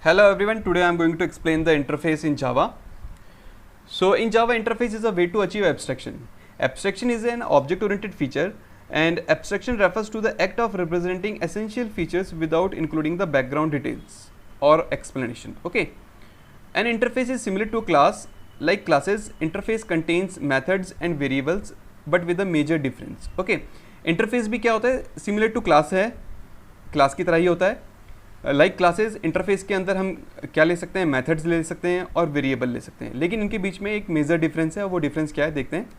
Hello everyone, today I am going to explain the interface in Java. So in Java, interface is a way to achieve abstraction. Abstraction is an object-oriented feature, and abstraction refers to the act of representing essential features without including the background details or explanation. Okay. An interface is similar to a class. Like classes, interface contains methods and variables but with a major difference. Okay. Interface भी क्या होता है? Similar to class है, class की तरह ही होता है. Like classes interface के अंदर हम क्या ले सकते हैं, मेथड्स ले सकते हैं और वेरिएबल ले सकते हैं, लेकिन इनके बीच में एक मेजर डिफरेंस है. वो डिफरेंस क्या है देखते हैं.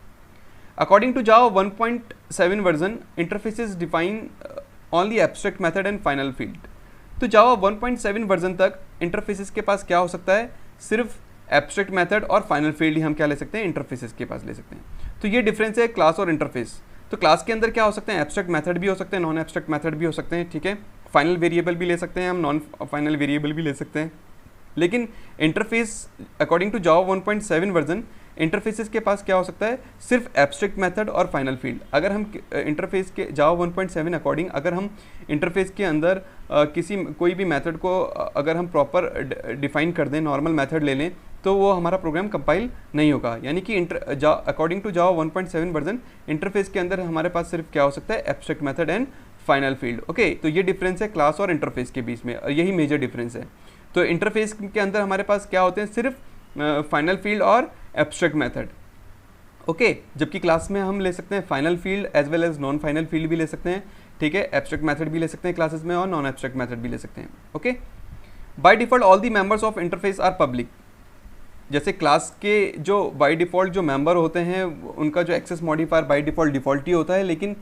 According to Java 1.7 version, interfaces define only abstract method and final field. तो जावा 1.7 वर्जन तक इंटरफेसेस के पास क्या हो सकता है, सिर्फ एब्स्ट्रैक्ट मेथड और फाइनल फील्ड ही हम क्या ले सकते हैं, इंटरफेसेस के पास ले सकते हैं. तो ये डिफरेंस है क्लास और इंटरफेस. तो क्लास के अंदर क्या हो सकते हैं, एब्स्ट्रैक्ट मेथड भी हो सकते हैं, नॉन एब्स्ट्रैक्ट मेथड भी हो सकते हैं. ठीक है, फाइनल वेरिएबल भी ले सकते हैं हम, नॉन फाइनल वेरिएबल भी ले सकते हैं. लेकिन interface according to Java 1.7 version, interfaces के पास क्या हो सकता है, सिर्फ एब्स्ट्रैक्ट मेथड और फाइनल फील्ड. अगर हम इंटरफेस के जावा 1.7 अकॉर्डिंग अगर हम इंटरफेस के अंदर कोई भी मेथड को अगर हम प्रॉपर डिफाइन कर दें, नॉर्मल मेथड ले लें, तो वो हमारा प्रोग्राम कंपाइल नहीं होगा. यानी कि according to Java 1.7 version, interface के अंदर हमारे पास सिर्फ क्या हो सकता है, abstract method and final field. Okay, तो ये डिफरेंस है क्लास और इंटरफेस के बीच में, और यही मेजर डिफरेंस है. तो इंटरफेस के अंदर हमारे पास क्या होते हैं, सिर्फ फाइनल फील्ड और एब्स्ट्रैक्ट मेथड. ओके, जबकि क्लास में हम ले सकते हैं final field as well as non final field भी ले सकते हैं. ठीक है, एब्स्ट्रैक्ट मेथड भी ले सकते हैं क्लासेस में और नॉन एब्स्ट्रैक्ट मेथड भी ले सकते हैं. Okay, by default all the members of interface are public. जैसे क्लास के जो बाय डिफ़ॉल्ट जो मेंबर होते हैं उनका जो एक्सेस मॉडिफायर बाय डिफ़ॉल्ट ही होता है, लेकिन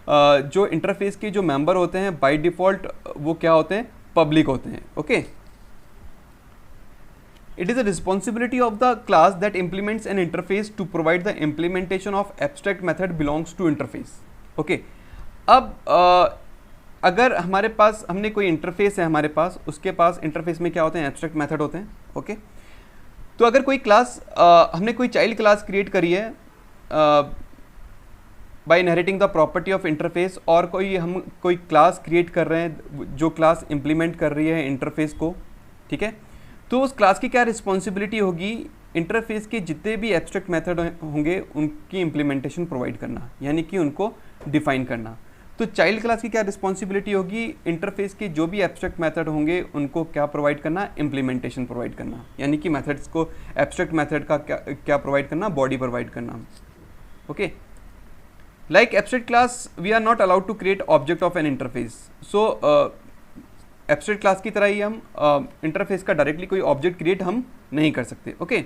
जो इंटरफेस के जो मेंबर होते हैं बाय डिफ़ॉल्ट वो क्या होते हैं, पब्लिक होते हैं. Okay, it is a responsibility of the class that implements an interface to provide the implementation of abstract method belongs to interface. Okay, अब अगर हमारे पास हमने कोई इंटरफेस है हमारे पास, उसके पास इंटरफेस में क्या होते हैं, एब्स्ट्रैक्ट मेथड होते हैं. ओके, तो अगर कोई क्लास हमने कोई चाइल्ड क्लास क्रिएट करी है by inheriting the property of interface, और हम कोई क्लास क्रिएट कर रहे हैं जो क्लास इंप्लीमेंट कर रही है इंटरफेस को. ठीक है, तो उस क्लास की क्या रिस्पॉन्सिबिलिटी होगी, इंटरफेस के जितने भी एब्स्ट्रैक्ट मेथड होंगे उनकी इम्प्लीमेंटेशन प्रोवाइड करना, यानी कि उनको डिफाइन करना. तो चाइल्ड क्लास की क्या रिस्पॉन्सिबिलिटी होगी, इंटरफेस के जो भी एब्स्ट्रैक्ट मेथड होंगे उनको क्या प्रोवाइड करना, इम्प्लीमेंटेशन प्रोवाइड करना, यानी कि मेथड्स को एब्स्ट्रैक्ट मेथड का क्या प्रोवाइड करना, बॉडी प्रोवाइड करना. Okay, like abstract class we are not allowed to create object of an interface. So abstract class की तरह ही हम इंटरफेस का डायरेक्टली कोई ऑब्जेक्ट क्रिएट हम नहीं कर सकते. ओके,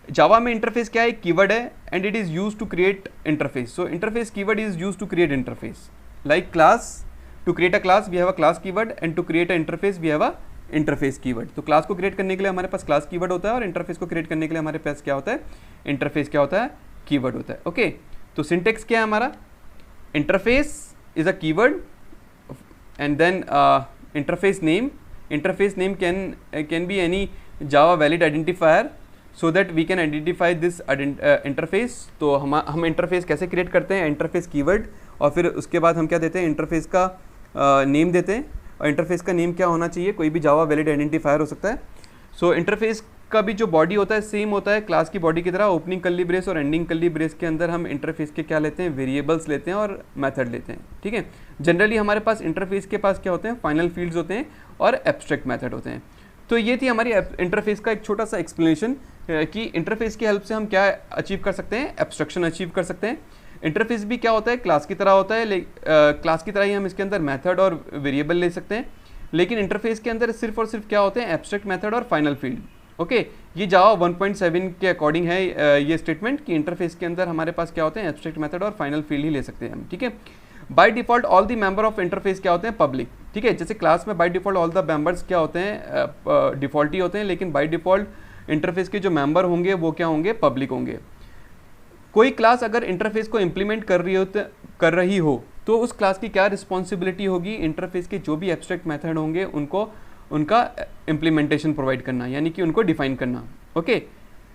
जावा में इंटरफेस क्या है, कीवर्ड है, and it is use to create interface. So interface keyword is use to create interface. Like class, to create a class we have a class keyword, and to create a interface we have a interface keyword. तो class को create करने के लिए हमारे पास class keyword होता है, और interface को क्रिएट करने के लिए हमारे पास क्या होता है, इंटरफेस क्या होता है, कीवर्ड होता है. ओके, तो सिंटेक्स क्या है हमारा, interface is a keyword and then interface name can be any Java valid identifier so that we can identify this interface. तो हम इंटरफेस कैसे क्रिएट करते हैं, इंटरफेस कीवर्ड, और फिर उसके बाद हम क्या देते हैं, इंटरफेस का नेम देते हैं. और इंटरफेस का नेम क्या होना चाहिए, कोई भी जावा वैलिड आइडेंटिफायर हो सकता है. सो इंटरफेस का भी जो बॉडी होता है सेम होता है क्लास की बॉडी की तरह. ओपनिंग कर्ली ब्रेस और एंडिंग कर्ली ब्रेस के अंदर हम इंटरफेस के क्या लेते हैं, वेरिएबल्स लेते हैं और मेथड लेते हैं. ठीक है, जनरली हमारे पास इंटरफेस के पास क्या होते हैं, फाइनल फील्ड्स होते हैं और एब्स्ट्रैक्ट मेथड होते हैं. तो ये थी हमारी इंटरफेस का एक छोटा सा एक्सप्लेनेशन कि इंटरफेस की हेल्प से हम क्या अचीव कर सकते हैं, एब्स्ट्रक्शन अचीव कर सकते हैं. इंटरफेस भी क्या होता है, क्लास की तरह होता है, क्लास की तरह ही हम इसके अंदर मेथड और वेरिएबल ले सकते हैं. लेकिन इंटरफेस के अंदर सिर्फ और सिर्फ क्या होते हैं, एब्स्ट्रैक्ट मेथड और फाइनल फील्ड. ओके, ये जावा 1.7 के अकॉर्डिंग है ये स्टेटमेंट कि इंटरफेस के अंदर हमारे पास क्या होते हैं, एब्स्ट्रैक्ट मेथड और फाइनल फील्ड ही ले सकते हैं हम. ठीक है, bye default all the member of interface क्या होते हैं, पब्लिक. ठीक है, जैसे क्लास में bye default all the members क्या होते हैं, डिफॉल्ट ही होते हैं, लेकिन बाय डिफॉल्ट इंटरफेस के जो मेंबर होंगे वो क्या होंगे, पब्लिक होंगे. कोई क्लास अगर इंटरफेस को इम्प्लीमेंट कर रही हो तो उस क्लास की क्या रिस्पॉन्सिबिलिटी होगी, इंटरफेस के जो भी एब्स्ट्रैक्ट मेथड होंगे उनका इम्प्लीमेंटेशन प्रोवाइड करना, यानी कि उनको डिफाइन करना. Okay,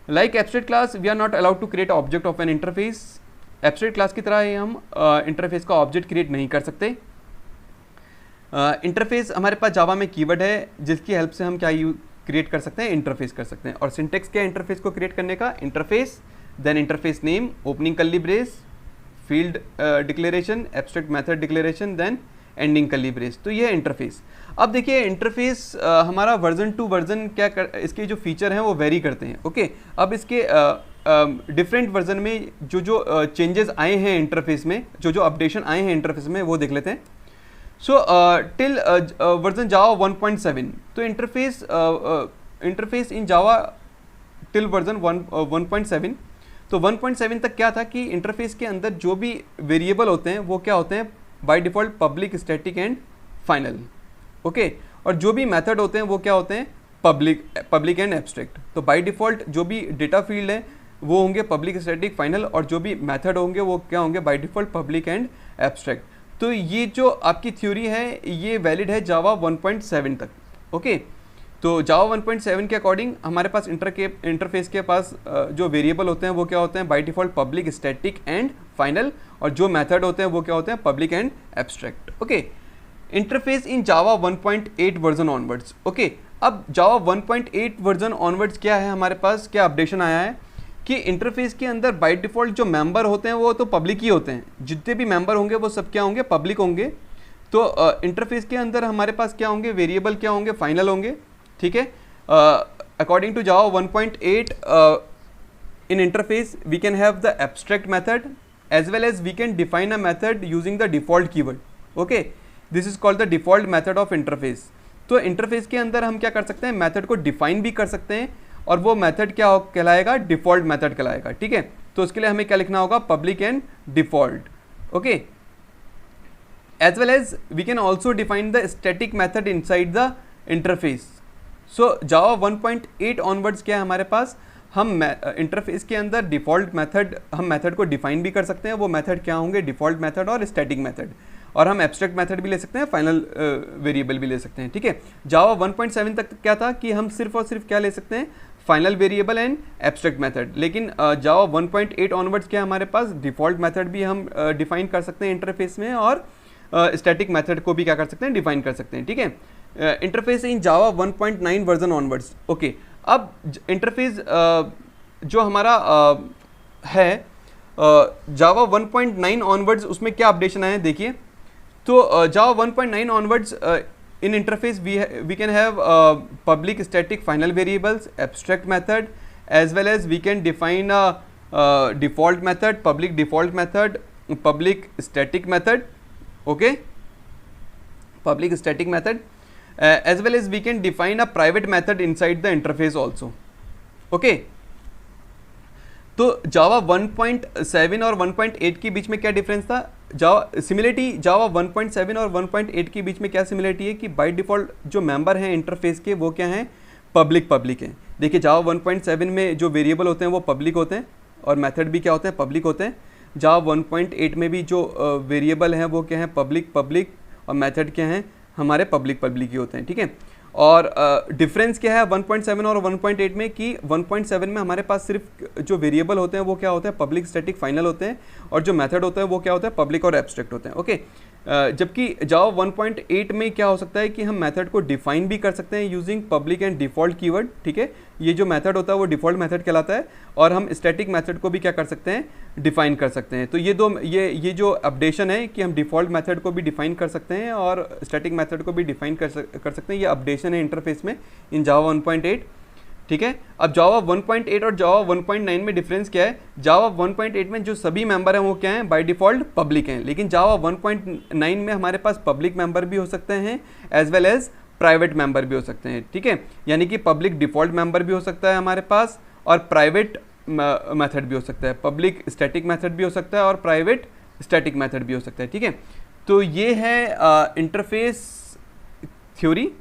like abstract class we are not allowed to create object of an interface. Abstract class की तरह हम इंटरफेस का ऑब्जेक्ट क्रिएट नहीं कर सकते. इंटरफेस हमारे पास जावा में कीवर्ड है जिसकी हेल्प से हम क्या क्रिएट कर सकते हैं, इंटरफेस कर सकते हैं। और सिंटेक्स क्या है इंटरफेस को क्रिएट करने का, interface then interface name, opening curly brace, field declaration, abstract method declaration, then ending curly brace. तो ये है इंटरफेस। अब देखिए इंटरफेस हमारा वर्जन टू वर्जन इसके जो फीचर हैं वो वेरी करते हैं। ओके, अब इसके डिफरेंट वर्जन में जो चेंजेस आए हैं इंटरफेस में, जो अपडेशन आए हैं इंटरफेस में, वो देख लेते हैं। सो टिल वर्जन जावा 1.7, तो इंटरफेस इन जावा टिल वर्जन 1.7, तो 1.7 तक क्या था कि इंटरफेस के अंदर जो भी वेरिएबल होते हैं वो क्या होते हैं, by default public, static and final. Okay, और जो भी मेथड होते हैं वो क्या होते हैं, पब्लिक एंड एब्स्ट्रैक्ट। तो बाय डिफ़ॉल्ट जो भी डेटा फील्ड है वो होंगे पब्लिक, स्टैटिक, फाइनल, और जो भी मेथड होंगे वो क्या होंगे, by default public and abstract. तो ये जो आपकी थ्योरी है ये वैलिड है जावा 1.7 तक। ओके, तो जावा 1.7 के अकॉर्डिंग हमारे पास इंटरफेस के पास जो वेरिएबल होते हैं वो क्या होते हैं, by default public, static and final, और जो मेथड होते हैं वो क्या होते हैं, public and abstract. Okay, interface in Java 1.8 version onwards. Okay, अब जावा 1.8 वर्जन ऑनवर्ड्स क्या है, हमारे पास क्या अपडेशन आया है कि इंटरफेस के अंदर बाय डिफ़ॉल्ट जो मेंबर होते हैं वो तो पब्लिक ही होते हैं, जितने भी मेंबर होंगे वो सब क्या होंगे, पब्लिक होंगे। तो इंटरफेस के अंदर हमारे पास क्या होंगे, वेरिएबल क्या होंगे, फाइनल होंगे। ठीक है, according to Java 1.8 in interface we can have the abstract method as well as we can define a method using the default keyword. Okay, this is called the default method of interface. तो interface के अंदर हम क्या कर सकते हैं, method को define भी कर सकते हैं, और वो मेथड क्या कहलाएगा, डिफॉल्ट मेथड कहलाएगा। ठीक है, तो उसके लिए हमें क्या लिखना होगा, public and default. Okay, as well as we can also define the static method inside the interface. So Java 1.8 onwards क्या है हमारे पास, हम इंटरफेस के अंदर डिफ़ॉल्ट मेथड, हम मेथड को डिफाइन भी कर सकते हैं। वो मेथड क्या होंगे, डिफ़ॉल्ट मेथड और स्टैटिक मेथड, और हम एब्स्ट्रैक्ट मेथड भी ले सकते हैं, फाइनल वेरिएबल भी ले सकते हैं। ठीक है, जावा 1.7 तक क्या था कि हम सिर्फ और सिर्फ क्या ले सकते हैं, final variable and abstract method. लेकिन जावा 1.8 ऑनवर्ड्स क्या हमारे पास, डिफ़ॉल्ट मेथड भी हम डिफाइन कर सकते हैं इंटरफेस में, और स्टैटिक मेथड को भी क्या कर सकते हैं, डिफाइन कर सकते हैं। ठीक है, इंटरफेस इन जावा 1.9 वर्जन ऑनवर्ड्स। ओके, अब इंटरफेस जो हमारा है जावा 1.9 ऑनवर्ड्स, उसमें क्या अपडेशन आए हैं देखिए। तो Java 1.9 onwards in interface we can have public, static, final variables, abstract method, as well as we can define default method, public default method, public static method. Okay, public static method, as well as we can define a private method inside the interface also. Okay, तो Java 1.7 और 1.8 के बीच में क्या difference था, similarity जावा 1.7 और 1.8 के बीच में क्या सिमिलरिटी है कि बाय डिफ़ॉल्ट जो मेंबर हैं इंटरफेस के वो क्या हैं, पब्लिक हैं। देखिए जावा 1.7 में जो वेरिएबल होते हैं वो पब्लिक होते हैं, और मेथड भी क्या होते हैं, पब्लिक होते हैं। जावा 1.8 में भी जो वेरिएबल हैं वो क्या हैं, पब्लिक, और मेथड क्या हैं, हमारे पब्लिक ही होते हैं। ठीक है, और डिफरेंस क्या है 1.7 और 1.8 में कि 1.7 में हमारे पास सिर्फ जो वेरिएबल होते हैं वो क्या होते हैं, पब्लिक, स्टैटिक, फाइनल होते हैं, और जो मेथड होता है वो क्या होता है, पब्लिक और एब्स्ट्रैक्ट होते हैं। ओके, जबकि जावा 1.8 में क्या हो सकता है कि हम मेथड को डिफाइन भी कर सकते हैं using public and default keyword. ठीक है, ये जो मेथड होता है वो डिफ़ॉल्ट मेथड कहलाता है, और हम स्टैटिक मेथड को भी क्या कर सकते हैं, डिफाइन कर सकते हैं। तो ये जो अपडेशन है कि हम डिफ़ॉल्ट मेथड को भी डिफाइन कर सकते हैं और स्टैटिक मेथड को भी डिफाइन कर सकते हैं, ये अपडेशन है इंटरफेस में इन जावा 1.8। ठीक है, अब जावा 1.8 और जावा 1.9 में डिफरेंस क्या है, जावा 1.8 में जो सभी मेंबर हैं वो क्या हैं, बाय डिफ़ॉल्ट पब्लिक हैं, लेकिन जावा 1.9 में हमारे पास पब्लिक मेंबर भी हो सकते हैं as well as private member भी हो सकते हैं। ठीक है, यानी कि पब्लिक डिफ़ॉल्ट मेंबर भी हो सकता है हमारे पास, और प्राइवेट मेथड भी हो सकता है, पब्लिक स्टैटिक मेथड भी हो सकता है, और प्राइवेट स्टैटिक मेथड भी हो सकता है। ठीक है, तो ये है इंटरफेस थ्योरी।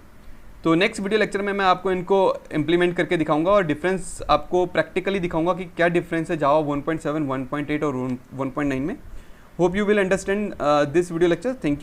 तो नेक्स्ट वीडियो लेक्चर में मैं आपको इनको इम्प्लीमेंट करके दिखाऊंगा, और डिफरेंस आपको प्रैक्टिकली दिखाऊंगा कि क्या डिफरेंस है जावा 1.7, 1.8 और 1.9 में। Hope you will understand this video lecture. Thank you.